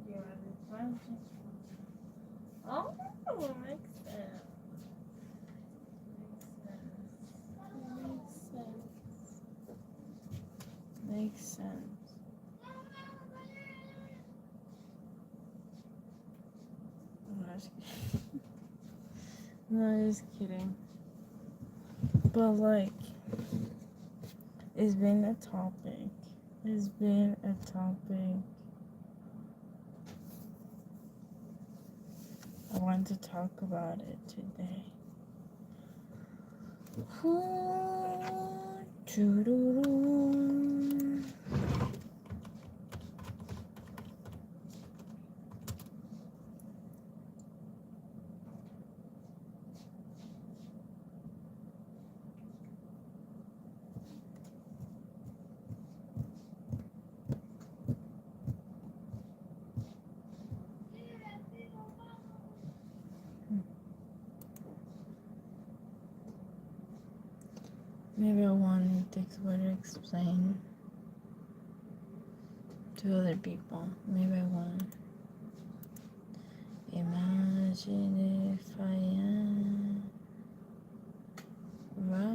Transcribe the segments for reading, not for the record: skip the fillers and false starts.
You are the function. Oh, makes sense. Makes sense. Makes sense. I'm just kidding. No, just kidding. But like, it's been a topic. It's been a topic. I want to talk about it today. Maybe I want to explain to other people. Maybe I want to imagine if I am right.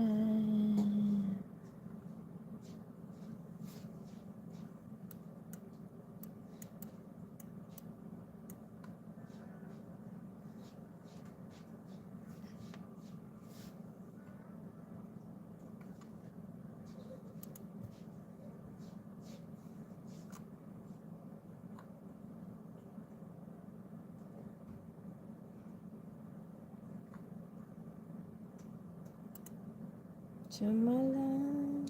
To my life.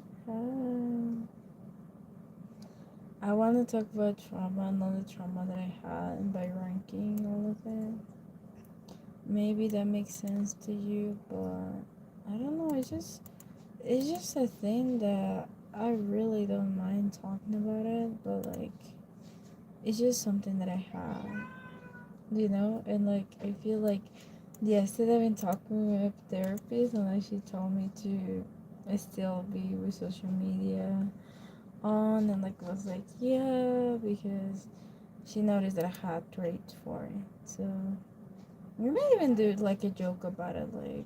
I want to talk about trauma, not the trauma that I had by ranking all of it. Maybe that makes sense to you, but I don't know. It's just a thing that I really don't mind talking about it, but like it's just something that I have, and like I feel like yesterday I've been talking with a therapist, and like she told me to still be with social media on, and like was like, yeah, because she noticed that I had traits for it. So we may even do like a joke about it, like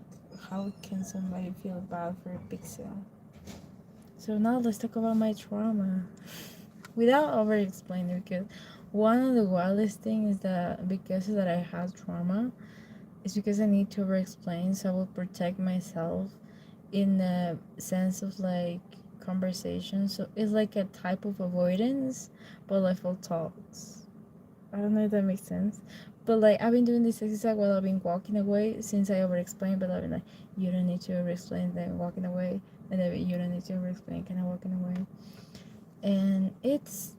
how can somebody feel bad for a pixel? So now let's talk about my trauma without over explaining, because one of the wildest things is that because that I had trauma, it's because I need to over explain, so I will protect myself in the sense of like conversation. So it's like a type of avoidance, but like full talks. I don't know if that makes sense. But like I've been doing this exercise while I've been walking away since I over explained, but I've been like, you don't need to over explain, then walking away, and then you don't need to over explain, kind of walking away. And it's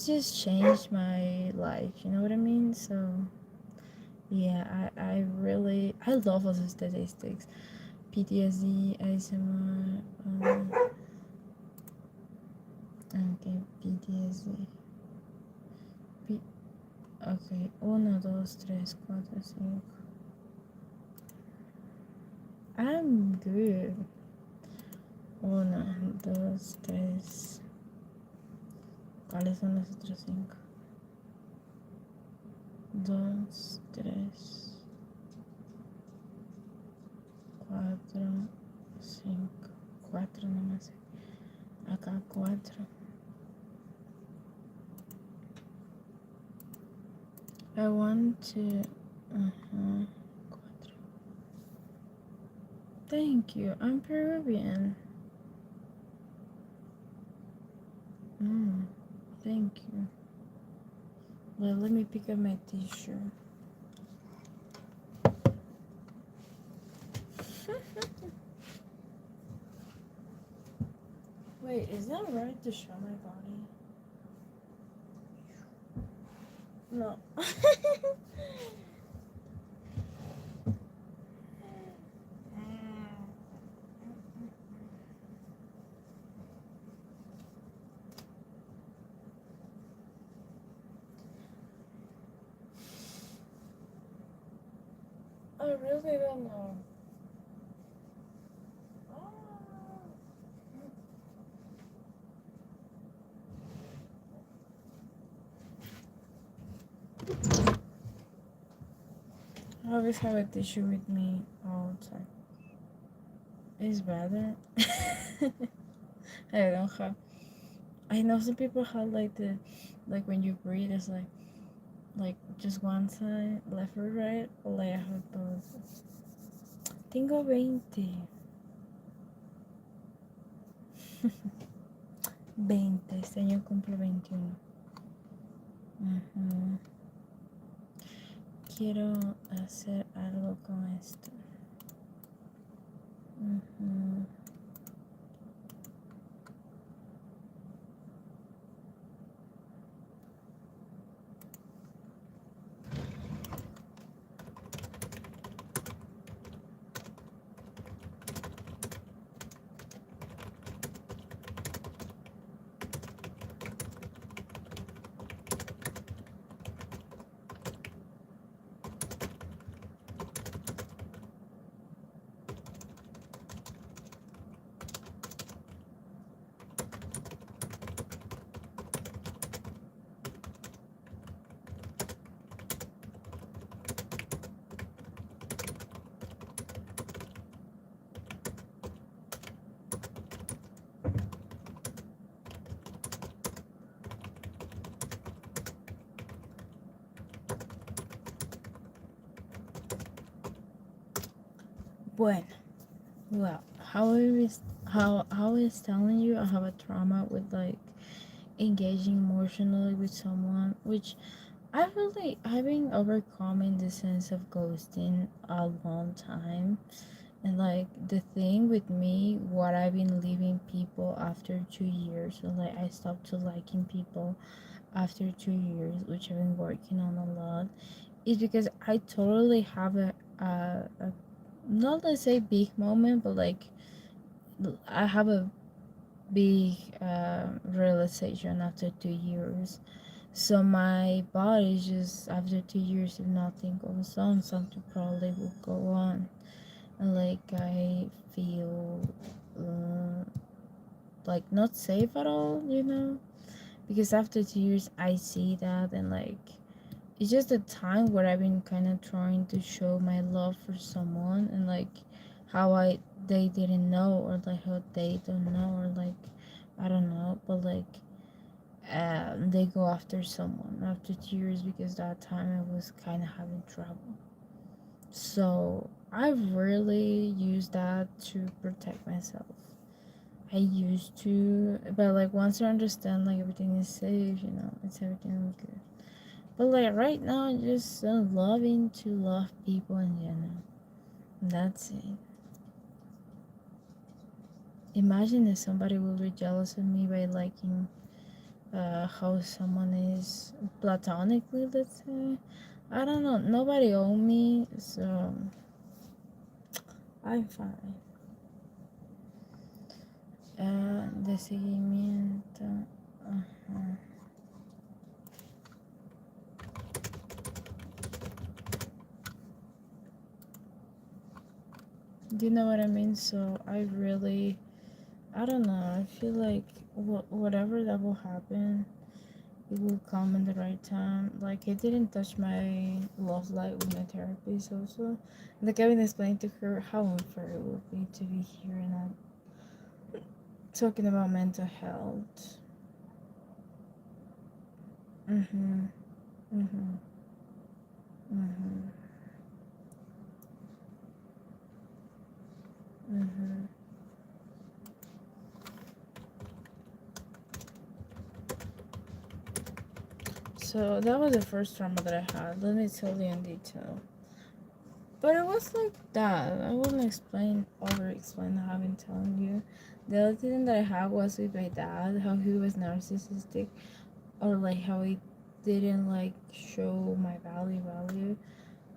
just changed my life, you know what I mean? So yeah, I love all the statistics. PTSD, ASMR, okay, PTSD. Ok, 1, 2, 3, 4, 5. I'm good. 1, 2, 3. ¿Cuáles son los otros 5? 2, 3, 4, 5. 4 nomás. Acá 4. I want to. 4. Thank you. I'm Peruvian. Thank you. Well, let me pick up my t-shirt. Wait, is that right to show my body? No. I really don't know. I always have a tissue with me all the time. It's better. I don't have. I know some people have like the, like when you breathe, it's like just one side, left or right, or like I have both. Tengo 20. 20. Este año cumplo 21. Ujú. Quiero hacer algo con esto. Ujú. Bueno, well, how I was telling you, I have a trauma with like engaging emotionally with someone, which I've been overcoming the sense of ghosting a long time. And like the thing with me, what I've been leaving people after 2 years, so like I stopped to liking people after 2 years, which I've been working on a lot, is because I totally have a not let's say big moment, but like I have a big realization after 2 years. So my body just after 2 years, if nothing goes on, something probably will go on, and like I feel uh, like not safe at all, because after 2 years I see that, and like it's just a time where I've been kind of trying to show my love for someone, and like how they didn't know, or like how they don't know, or like I don't know, but like they go after someone after 2 years, because that time I was kind of having trouble. So I really use that to protect myself. I used to, but like once I understand like everything is safe, it's everything is good. But like right now, I'm just so loving to love people in general. That's it. Imagine if somebody would be jealous of me by liking how someone is platonically, let's say. I don't know. Nobody owned me, so I'm fine. De seguimiento. Uh-huh. Do you know what I mean? So I don't know. I feel like whatever that will happen, it will come in the right time. Like it didn't touch my love life with my therapist also. Like I've been explaining to her how unfair it would be to be here and not talking about mental health. Mhm. Mhm. Mhm. Mhm. So that was the first trauma that I had. Let me tell you in detail. But it was like that. I wouldn't over explain how I've been telling you. The other thing that I had was with my dad, how he was narcissistic, or like how he didn't like show my value.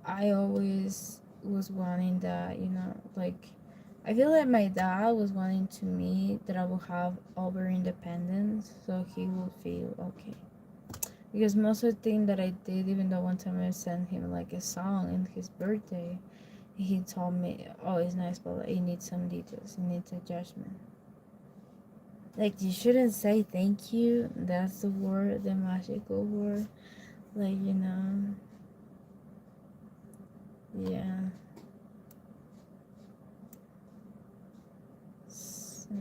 I always was wanting that, like I feel like my dad was wanting to me that I will have over independence, so he will feel okay. Because most of the thing that I did, even though one time I sent him like a song in his birthday, he told me, "Oh, it's nice, but like, it needs some details. It needs adjustment." Like you shouldn't say thank you. That's the word, the magical word. Like yeah. So,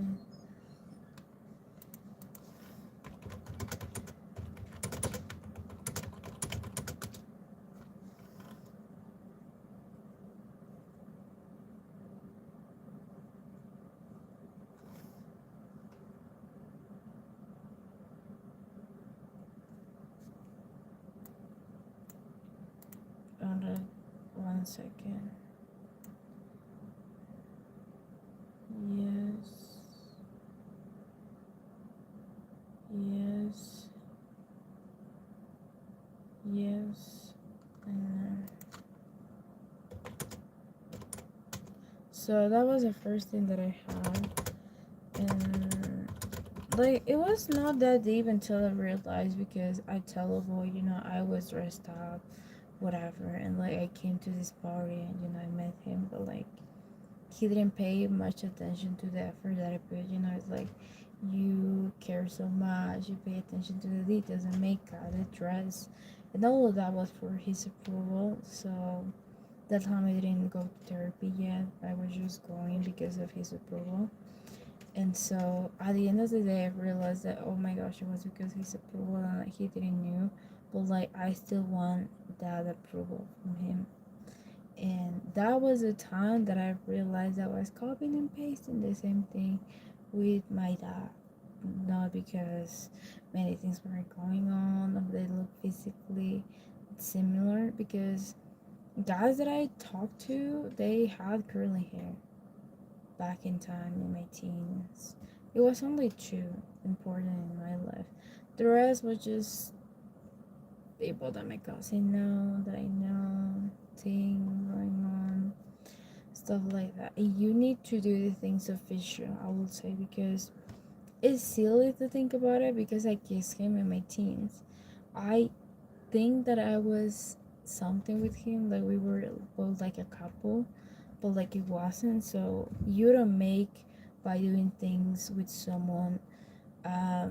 hold on, 1 second. Yes. Yes. Yes. And so that was the first thing that I had, and like it was not that deep until I realized, because I tell a boy, I was dressed up, whatever, and like I came to this party and I met him, but like he didn't pay much attention to the effort that I put. It's like you care so much, you pay attention to the details, the makeup, the dress, and all of that was for his approval. So that time I didn't go to therapy yet. I was just going because of his approval. And so at the end of the day, I realized that, oh my gosh, it was because his approval and like, he didn't know. But like I still want that approval from him. And that was a time that I realized I was copying and pasting the same thing with my dad. Not because many things were going on, or they look physically similar, because guys that I talked to, they had curly hair back in time in my teens. It was only two important in my life. The rest was just people that my cousin know, that I know, thing going on, stuff like that. You need to do the things official, I would say, because it's silly to think about it, because I kissed him in my teens. I think that I was something with him, like we were both like a couple, but like it wasn't. So you don't make, by doing things with someone, a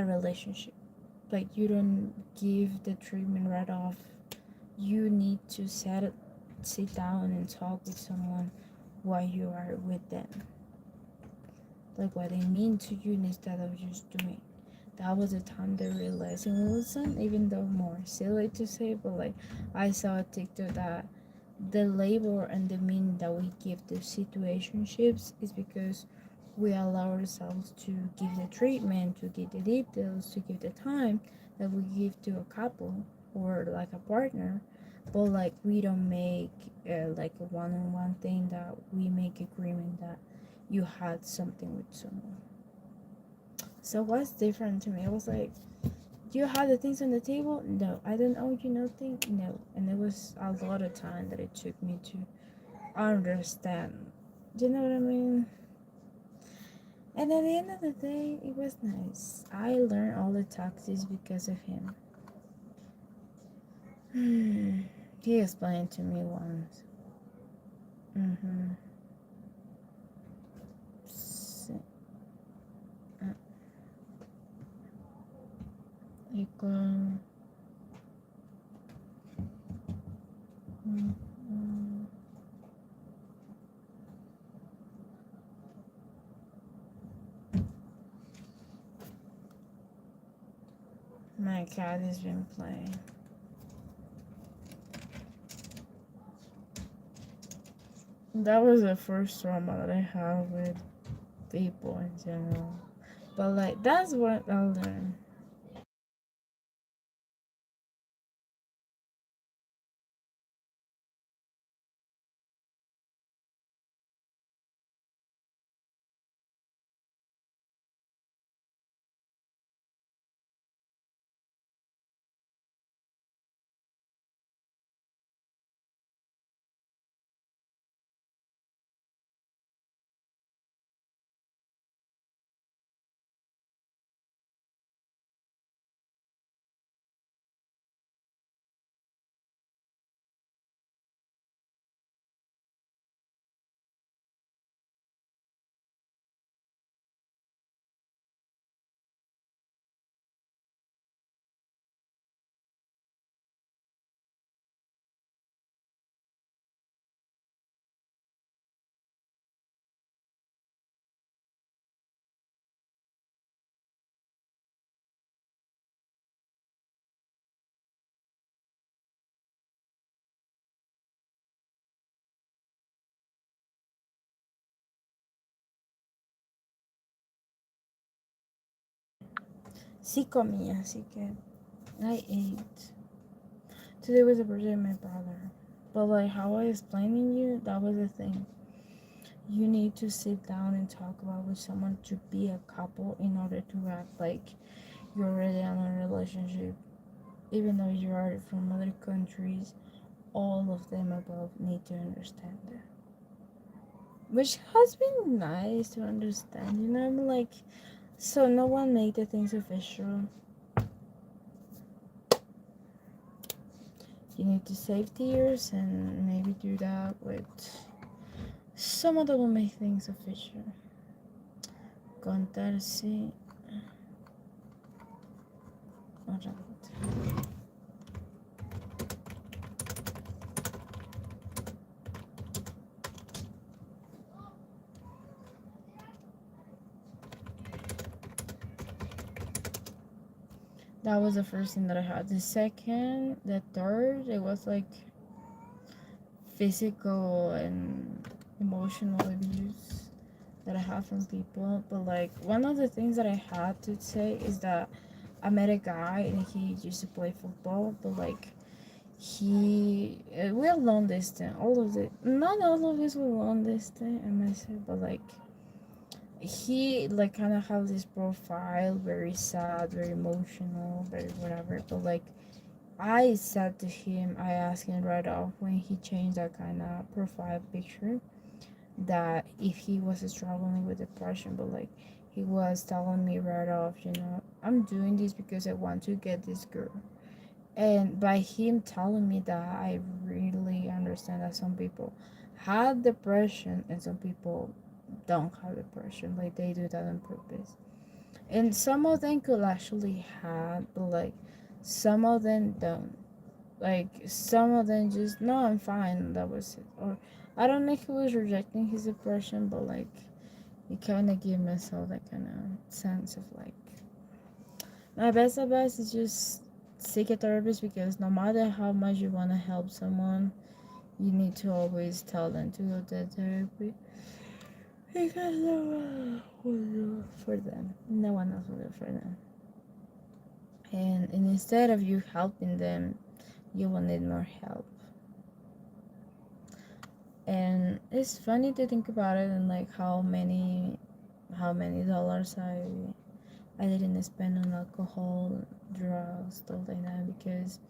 relationship. Like you don't give the treatment right off. You need to sit down and talk with someone while you are with them, like what they mean to you, instead of just doing. That was the time they realized, and it wasn't even though more silly to say, but like I saw a TikTok that the label and the meaning that we give to situationships is because we allow ourselves to give the treatment, to give the details, to give the time that we give to a couple or like a partner, but like we don't make like a one-on-one thing, that we make agreement that you had something with someone. So what's different to me? I was like, do you have the things on the table? No. I don't owe you nothing? No. And it was a lot of time that it took me to understand. Do you know what I mean? And at the end of the day, it was nice. I learned all the taxes because of him. He explained to me once. Mm-hmm. So, uh, like, mm, my cat has been playing. That was the first trauma that I had with people in general. But like that's what I learned. Sí comí, así que I ate. Today was the birthday of my brother. But like how I explaining you, that was the thing. You need to sit down and talk about with someone to be a couple in order to act like you're already in a relationship. Even though you are from other countries, all of them above need to understand that. Which has been nice to understand, you know, like, so no one made the things official. You need to save tears and maybe do that with someone that will make things official. Contarse. Alright. That was the first thing that I had. The second, the third, it was like physical and emotional abuse that I have from people. But like one of the things that I had to say is that I met a guy and he used to play football, but like we're long distance. All of it, not all of us were long distance, I must say, but like he like kind of have this profile, very sad, very emotional, very whatever. But like I said to him, I asked him right off when he changed that kind of profile picture that if he was struggling with depression, but like he was telling me right off, you know, I'm doing this because I want to get this girl. And by him telling me that, I really understand that some people have depression and some people don't have depression. Like they do that on purpose. And some of them could actually have, but like some of them don't. Like some of them just no, I'm fine. That was it. Or I don't know if he was rejecting his depression, but like it kind of gave myself that kind of sense of like my best advice is just seek a therapist because no matter how much you want to help someone, you need to always tell them to go to therapy because no one will do it for them. No one else will do it for them. And instead of you helping them, you will need more help. And it's funny to think about it and like how many dollars I didn't spend on alcohol, drugs, stuff like that because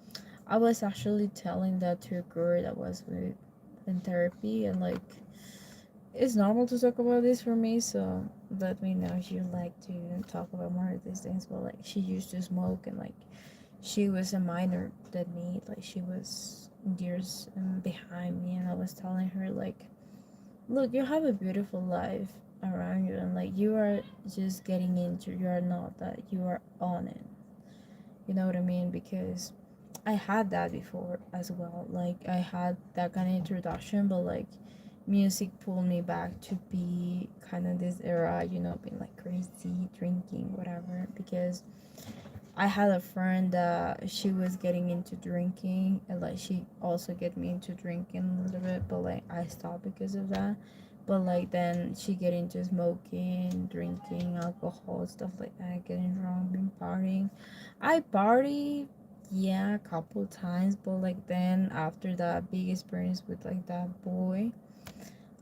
I was actually telling that to a girl that was with in therapy and like it's normal to talk about this for me, so let me know if you like to talk about more of these things. But like she used to smoke and like she was a minor than me, like she was years behind me and I was telling her like look, you have a beautiful life around you and like you are just getting into, you are not that, you are on it, you know what I mean? Because I had that before as well. Like I had that kind of introduction, but like music pulled me back to be kind of this era, you know, being like crazy, drinking, whatever. Because I had a friend that she was getting into drinking, and like she also get me into drinking a little bit, but like I stopped because of that. But like then she get into smoking, drinking, alcohol, stuff like that, getting drunk, and partying. I party, yeah, a couple times, but like then after that big experience with like that boy,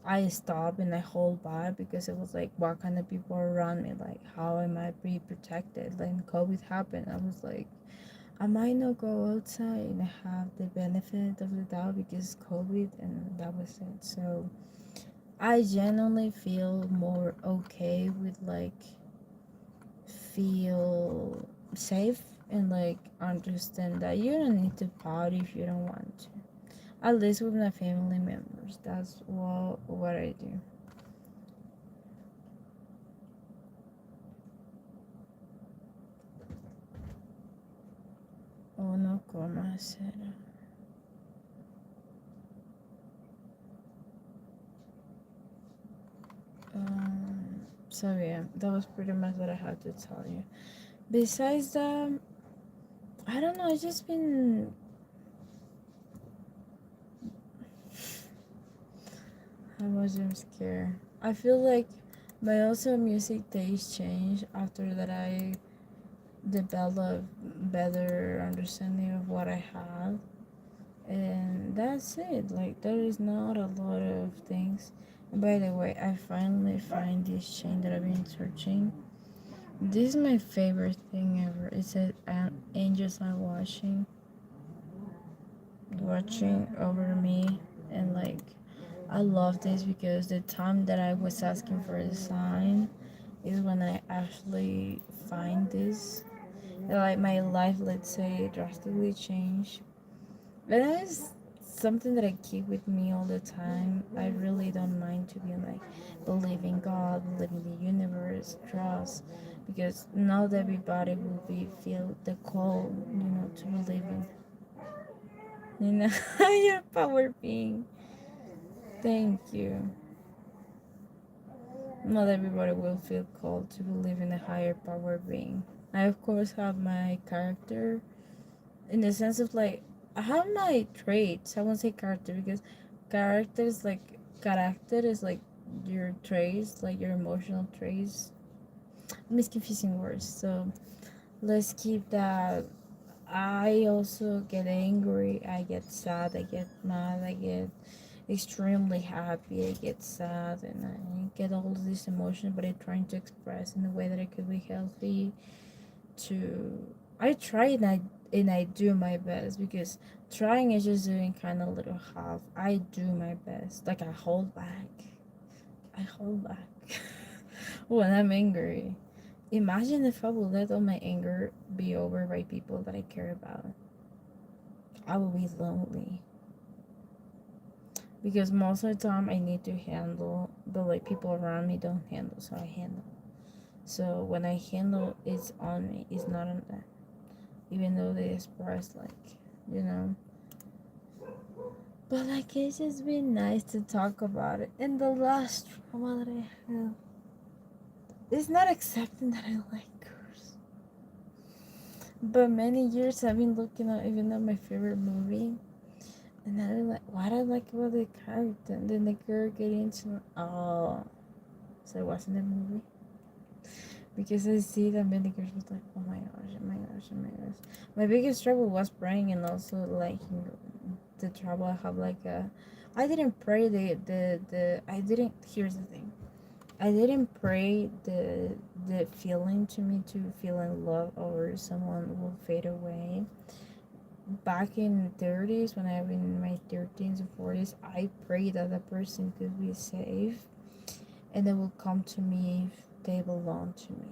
I stopped and I hold back because it was like what kind of people are around me, like how am I be protected? Like COVID happened, I was like I might not go outside and have the benefit of the doubt because COVID, and that was it. So I genuinely feel more okay with like feel safe and like understand that you don't need to party if you don't want to. At least with my family members. That's what I do. Oh no, como hacer. So yeah, that was pretty much what I had to tell you. Besides that, I don't know. I just been. I wasn't scared. I feel like my also music taste changed after that. I develop better understanding of what I have, and that's it. Like there is not a lot of things. And by the way, I finally find this chain that I've been searching. This is my favorite thing ever. It says angels are watching over me, and like I love this because the time that I was asking for a sign is when I actually find this. And, like my life, let's say, drastically changed. But that is something that I keep with me all the time. I really don't mind to be like believe in God, believe in the universe, trust, because not everybody will be feel the call, to believe in a higher power being. Thank you. Not everybody will feel called to believe in a higher power being. I of course have my character in the sense of like I have my traits. I won't say character because character is like your traits, like your emotional traits. I'm confusing words, so let's keep that. I also get angry, I get sad, I get mad, I get extremely happy, I get sad, and I get all of this emotion, but I'm trying to express in a way that it could be healthy. To I try and I do my best because trying is just doing kind of little half. I do my best. Like I hold back. I hold back when I'm angry. Imagine if I would let all my anger be over by people that I care about. I will be lonely because most of the time I need to handle, but like people around me don't handle, so I handle. So when I handle, it's on me. It's not on them, even though they express you know. But like it's just been nice to talk about it. And the last trauma that I have is not accepting that I like girls. But many years I've been looking at even at my favorite movie, and I was like, what I like about the character, and then the girl getting into so it wasn't a movie because I see that many girls was like, oh my gosh, oh my gosh, oh my gosh. My biggest trouble was praying and also like the trouble I have I didn't pray the I didn't here's the thing. I didn't pray the feeling to me to feel in love or someone will fade away. Back in 30s when I was in my 13s and 40s, I prayed that the person could be saved and they will come to me if they belong to me.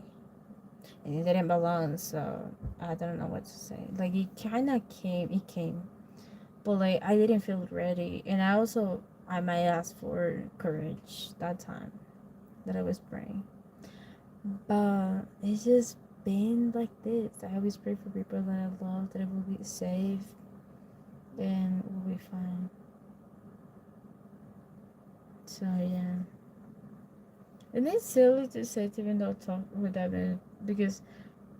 And it didn't belong, so I don't know what to say. Like it came, but like I didn't feel ready, and I might ask for courage that time that I was praying, but it's just been like this. I always pray for people that I love that it will be safe and will be fine. So yeah, and it's silly to say it even though talk with that because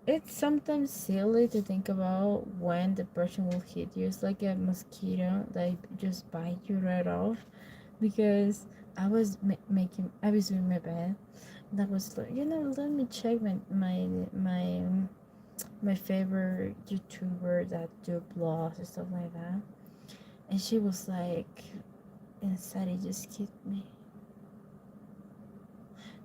it's sometimes silly to think about when the person will hit you. It's like a mosquito that just bite you right off. Because I was doing my bed. And I was like, let me check my favorite YouTuber that do blogs and stuff like that. And she was like, inside it just kicked me.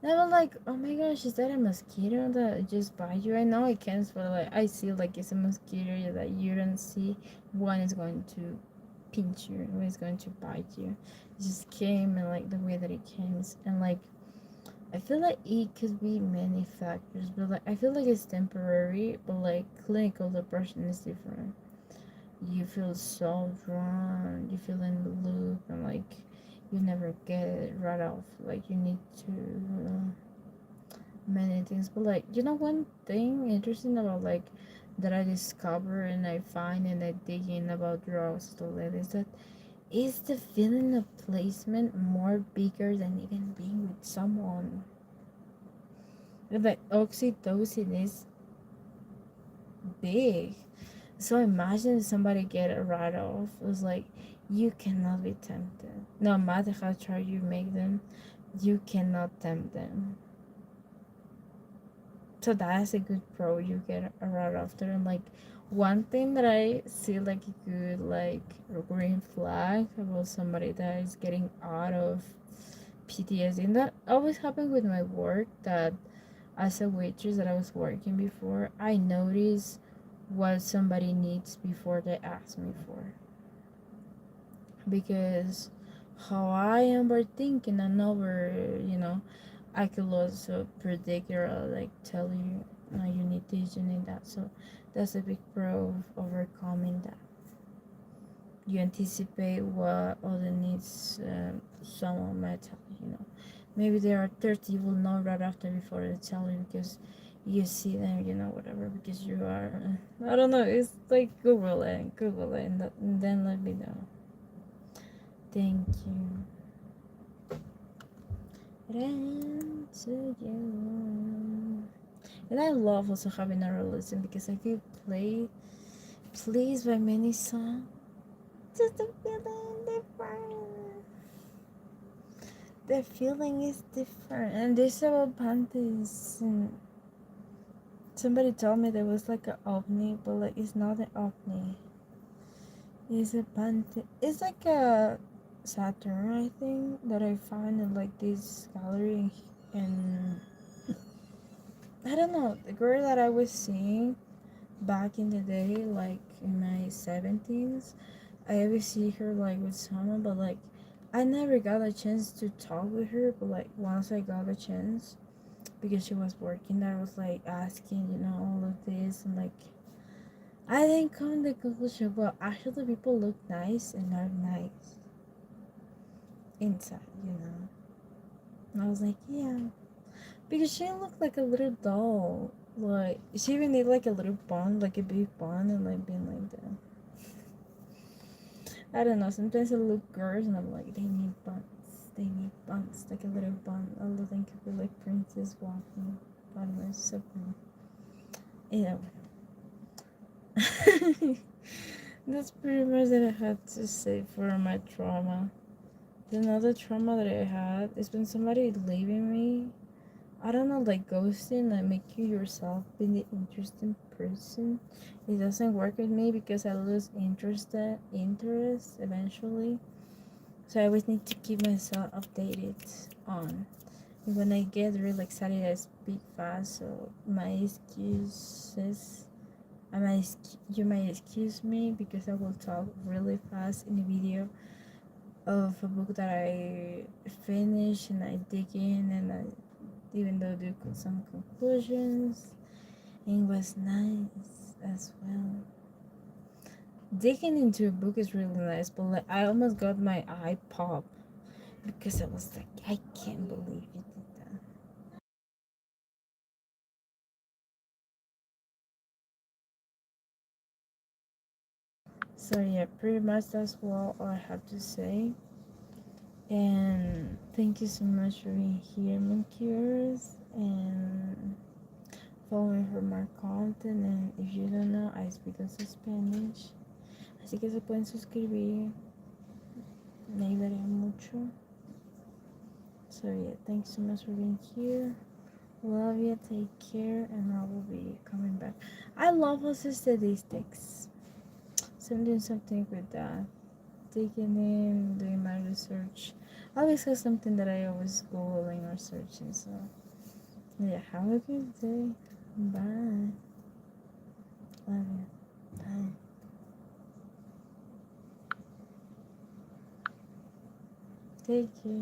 And I was like, oh my gosh, is that a mosquito that just bite you? I know it can, but like I see like it's a mosquito that you don't see. One is going to pinch you, one is going to bite you. It just came and like the way that it came, and like I feel like it could be many factors, but like I feel like it's temporary, but like clinical depression is different. You feel so drawn, you feel in the loop, and like you never get it right off. Like you need to many things, but like one thing interesting about like that I discover and I find and I dig in about drugs stuff like is that is the feeling of placement more bigger than even being with someone. Like oxytocin is big. So imagine if somebody get it right off. It was like you cannot be tempted. No matter how try you make them, you cannot tempt them. So that's a good pro you get right after. And like one thing that I see like a good like green flag about somebody that is getting out of PTSD, and that always happened with my work, that as a waitress that I was working before, I notice what somebody needs before they ask me for. Because how I am overthinking and over, I could also predict or like tell you, no, you need this, you need that. So that's a big pro of overcoming that. You anticipate what other needs someone might tell you. Maybe there are 30 you will know right after before they tell you, because you see them, whatever, because you are, I don't know, it's like Google it, and then let me know. Thank you. Ran to you. And I love also having a religion because I feel pleased by many songs. Just the feeling different. The feeling is different. And there's about panties. And somebody told me there was like an ovni, but like it's not an ovni. It's a panty. It's like a Saturn, I think, that I found in like this gallery in I don't know, the girl that I was seeing back in the day, like in my 17s, I always see her like with someone, but like I never got a chance to talk with her. But like once I got a chance, because she was working there, I was like asking, all of this, and like I didn't come to the conclusion, but actually people look nice and are nice inside. And I was like, yeah. Because she looked like a little doll. Like, she even need like a little bun, like a big bun, and like being like that. I don't know. Sometimes I look girls and I'm like, they need buns. They need buns. Like a little bun. A little thing could be like princess walking. Bun was so funny. That's pretty much what I had to say for my trauma. Another trauma that I had is when somebody leaving me. I don't know, like ghosting, like make you yourself being the interesting person. It doesn't work with me because I lose interest eventually. So I always need to keep myself updated on. And when I get really excited, I speak fast. So my excuses, you might excuse me because I will talk really fast in a video of a book that I finish and I dig in and I even though do some conclusions. It was nice as well. Digging into a book is really nice, but like I almost got my eye pop because I was like, I can't believe you did that. So yeah, pretty much that's what I have to say. And thank you so much for being here, Mancures, and following for more content. And if you don't know, I speak also Spanish. Así que se pueden suscribir. Me ayudaría mucho. So yeah, thanks so much for being here. Love you, take care, and I will be coming back. I love also statistics. So I'm doing something with that. Digging in, doing my research. I always have something that I always googling or searching. So yeah, have a good day. Bye. Love you. Bye. Take care.